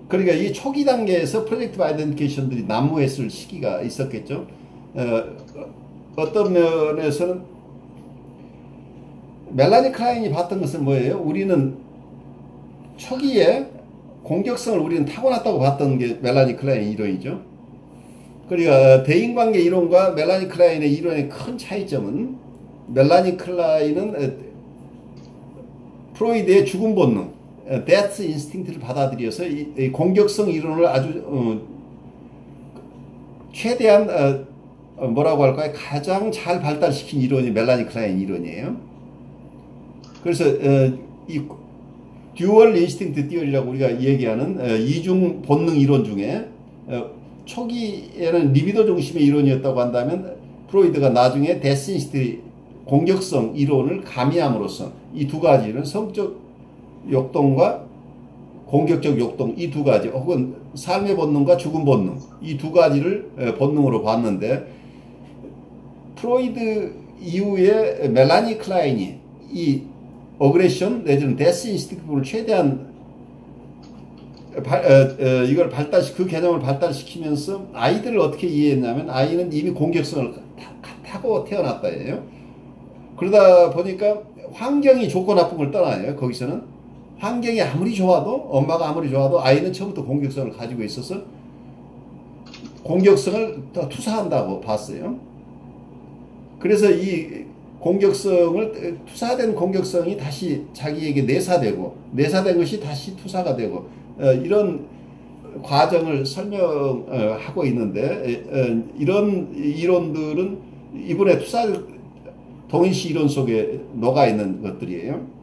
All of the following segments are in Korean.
그러니까 이 초기 단계에서 프로젝트 아이덴티케이션들이 난무했을 시기가 있었겠죠. 어떤 면에서는 멜라니 클라인이 봤던 것은 뭐예요? 우리는 초기에 공격성을 우리는 타고났다고 봤던 게 멜라니 클라인 이론이죠. 그러니까 대인관계 이론과 멜라니 클라인의 이론의 큰 차이점은 멜라니 클라인은 프로이드의 죽음 본능, 데스 인스팅트를 받아들여서 이 공격성 이론을 아주 최대한 뭐라고 할까요? 가장 잘 발달시킨 이론이 멜라니 클라인 이론이에요. 그래서 이 듀얼 인스팅트 티어리라고 우리가 얘기하는 이중 본능 이론 중에 초기에는 리비도 중심의 이론이었다고 한다면 프로이드가 나중에 데스 인스팅트 공격성 이론을 가미함으로써 이 두 가지는 성적 욕동과 공격적 욕동 이 두 가지 혹은 삶의 본능과 죽음 본능 이 두 가지를 본능으로 봤는데 프로이드 이후에 멜라니 클라인이 이 어그레션 내지는 데스 인스팅트를 최대한 이걸 그 개념을 발달시키면서 아이들을 어떻게 이해했냐면 아이는 이미 공격성을 타고 태어났다예요. 그러다 보니까 환경이 좋고 나쁨을 떠나요. 거기서는 환경이 아무리 좋아도 엄마가 아무리 좋아도 아이는 처음부터 공격성을 가지고 있어서 공격성을 더 투사한다고 봤어요. 그래서 이 공격성을 투사된 공격성이 다시 자기에게 내사되고 내사된 것이 다시 투사가 되고 이런 과정을 설명하고 있는데 이런 이론들은 이번에 투사 동일시 이론 속에 녹아 있는 것들이에요.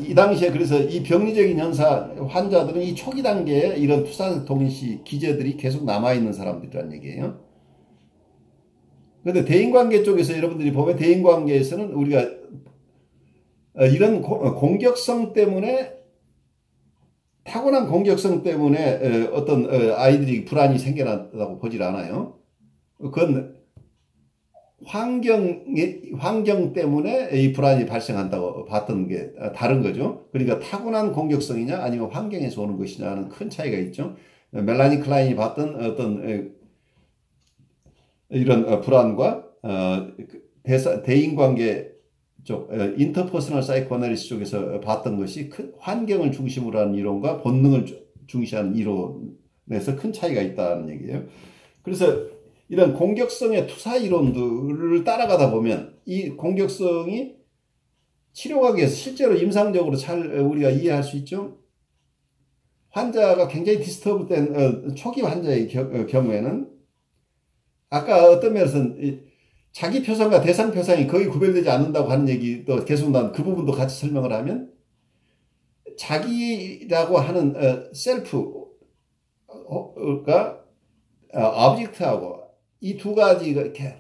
이 당시에 그래서 이 병리적인 현사 환자들은 이 초기 단계에 이런 투사 동일시 기제들이 계속 남아 있는 사람들이란 얘기예요. 그런데 대인관계 쪽에서 여러분들이 보면 대인관계에서는 우리가 이런 공격성 때문에 타고난 공격성 때문에 어떤 아이들이 불안이 생겨났다고 보질 않아요. 그건 환경 때문에 이 불안이 발생한다고 봤던 게 다른 거죠. 그러니까 타고난 공격성이냐 아니면 환경에서 오는 것이냐는 큰 차이가 있죠. 멜라니 클라인이 봤던 어떤 이런 불안과 대인관계 쪽 인터퍼스널 사이코애널리시스 쪽에서 봤던 것이 큰 환경을 중심으로 하는 이론과 본능을 중시하는 이론에서 큰 차이가 있다는 얘기예요. 그래서 이런 공격성의 투사 이론들을 따라가다 보면 이 공격성이 치료학에서 실제로 임상적으로 잘 우리가 이해할 수 있죠. 환자가 굉장히 디스터브된 초기 환자의 경우에는 아까 어떤 면에서는 자기 표상과 대상 표상이 거의 구별되지 않는다고 하는 얘기도 계속 난 그 부분도 같이 설명을 하면 자기라고 하는 셀프가 오브젝트하고 이 두 가지가 이렇게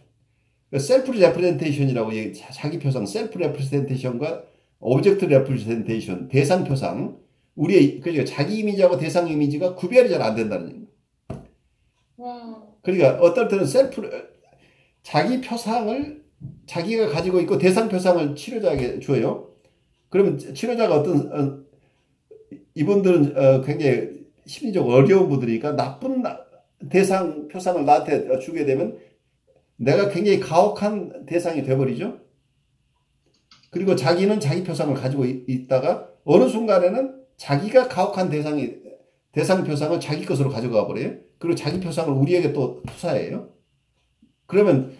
셀프 레프레젠테이션이라고 자기 표상 셀프 레프레젠테이션과 오브젝트 레프레젠테이션 대상 표상 우리의 그러니까 자기 이미지하고 대상 이미지가 구별이 잘 안 된다는 얘기입니다. 그러니까 어떨 때는 자기 표상을 자기가 가지고 있고 대상 표상을 치료자에게 줘요. 그러면 치료자가 어떤 이분들은 굉장히 심리적으로 어려운 분들이니까 나쁜 대상 표상을 나한테 주게 되면 내가 굉장히 가혹한 대상이 돼버리죠. 그리고 자기는 자기 표상을 가지고 있다가 어느 순간에는 자기가 가혹한 대상 표상을 자기 것으로 가져가 버려요. 그리고 자기 표상을 우리에게 또 투사해요. 그러면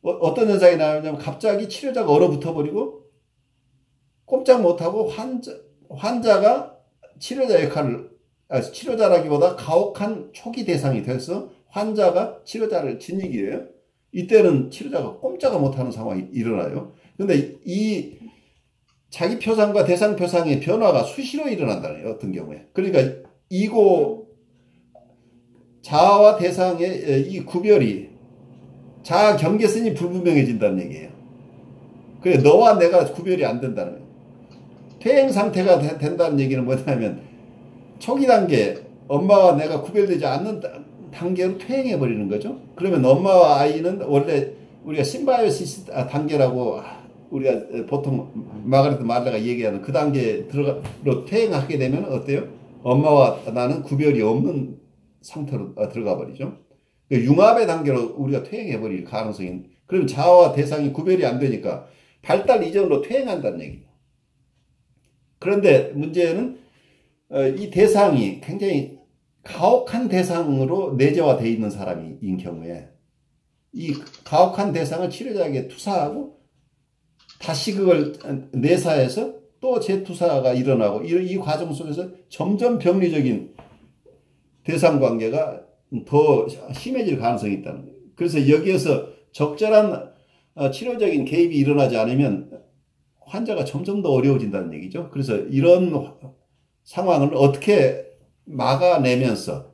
어떤 현상이 나오냐면 갑자기 치료자가 얼어붙어 버리고 꼼짝 못하고 환자가 치료자 역할을 치료자라기보다 가혹한 초기 대상이 돼서 환자가 치료자를 짓이기예요. 이때는 치료자가 꼼짝을 못하는 상황이 일어나요. 그런데 이 자기 표상과 대상 표상의 변화가 수시로 일어난다는 거예요. 어떤 경우에. 그러니까 자아와 대상의 이 구별이 자아 경계선이 불분명해진다는 얘기예요. 그래 너와 내가 구별이 안 된다는 거예요. 퇴행 상태가 된다는 얘기는 뭐냐면 초기 단계 엄마와 내가 구별되지 않는 단계로 퇴행해 버리는 거죠. 그러면 엄마와 아이는 원래 우리가 심바이오시스 단계라고 우리가 보통 마가레트 말레가 얘기하는 그 단계에 들어가 퇴행하게 되면 어때요? 엄마와 나는 구별이 없는 상태로 들어가 버리죠. 융합의 단계로 우리가 퇴행해 버릴 가능성이, 그럼 자아와 대상이 구별이 안 되니까 발달 이전으로 퇴행한다는 얘기죠. 그런데 문제는 이 대상이 굉장히 가혹한 대상으로 내재화되어 있는 사람인 경우에 이 가혹한 대상을 치료자에게 투사하고 다시 그걸 내사해서 또 재투사가 일어나고 이 과정 속에서 점점 병리적인 대상 관계가 더 심해질 가능성이 있다는 거예요. 그래서 여기에서 적절한 치료적인 개입이 일어나지 않으면 환자가 점점 더 어려워진다는 얘기죠. 그래서 이런 상황을 어떻게 막아내면서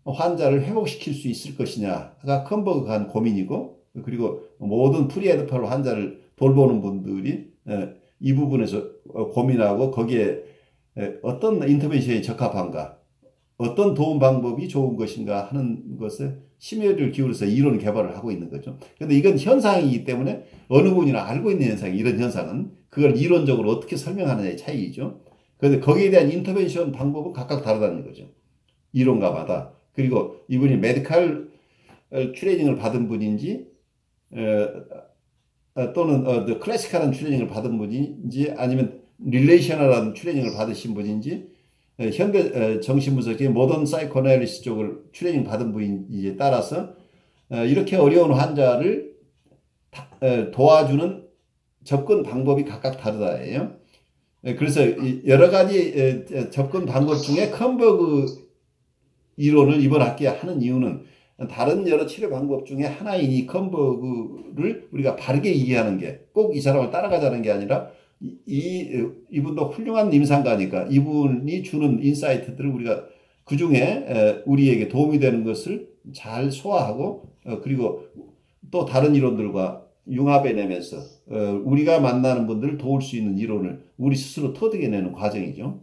환자를 회복시킬 수 있을 것이냐가 컴버그한 고민이고, 그리고 모든 프리에드팔 환자를 돌보는 분들이 이 부분에서 고민하고 거기에 어떤 인터벤션이 적합한가, 어떤 도움 방법이 좋은 것인가 하는 것에 심혈을 기울여서 이론 개발을 하고 있는 거죠. 그런데 이건 현상이기 때문에 어느 분이나 알고 있는 현상이, 이런 현상은 그걸 이론적으로 어떻게 설명하느냐의 차이죠. 그런데 거기에 대한 인터벤션 방법은 각각 다르다는 거죠. 이론가마다. 그리고 이분이 메디칼 트레이닝을 받은 분인지 또는 클래시컬한 트레이닝을 받은 분인지 아니면 릴레이셔널한 트레이닝을 받으신 분인지 현대 정신분석의 모던 사이코애널리시스 쪽을 트레이닝 받은 분인지에 따라서 이렇게 어려운 환자를 도와주는 접근 방법이 각각 다르다예요. 그래서 여러 가지 접근 방법 중에 컴버그 이론을 이번 학기에 하는 이유는 다른 여러 치료 방법 중에 하나인 이 컴버그를 우리가 바르게 이해하는 게, 꼭 이 사람을 따라가자는 게 아니라 이분도 훌륭한 임상가니까 이분이 주는 인사이트들을 우리가 그 중에 우리에게 도움이 되는 것을 잘 소화하고 그리고 또 다른 이론들과 융합해내면서 우리가 만나는 분들을 도울 수 있는 이론을 우리 스스로 터득해내는 과정이죠.